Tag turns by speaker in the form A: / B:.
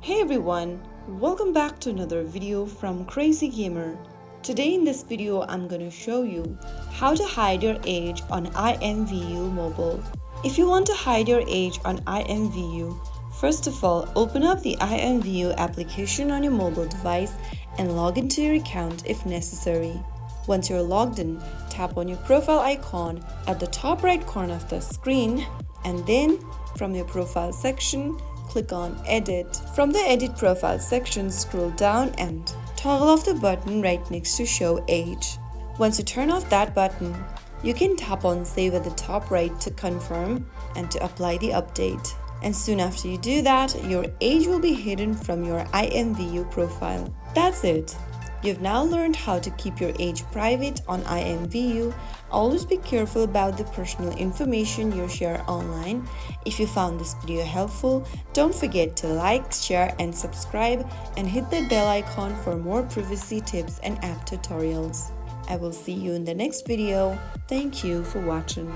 A: Hey everyone, welcome back to another video from Crazy Gamer. Today in this video I'm going to show you how to hide your age on IMVU Mobile. If you want to hide your age on IMVU, first of all open up the IMVU application on your mobile device and log into your account if necessary. Once you're logged in, tap on your profile icon at the top right corner of the screen and then from your profile section, click on Edit. From the Edit Profile section, scroll down and toggle off the button right next to Show Age. Once you turn off that button, you can tap on Save at the top right to confirm and to apply the update. And soon after you do that, your age will be hidden from your IMVU profile. That's it. You've now learned how to keep your age private on IMVU. Always be careful about the personal information you share online. If you found this video helpful, don't forget to like, share and subscribe and hit the bell icon for more privacy tips and app tutorials. I will see you in the next video. Thank you for watching.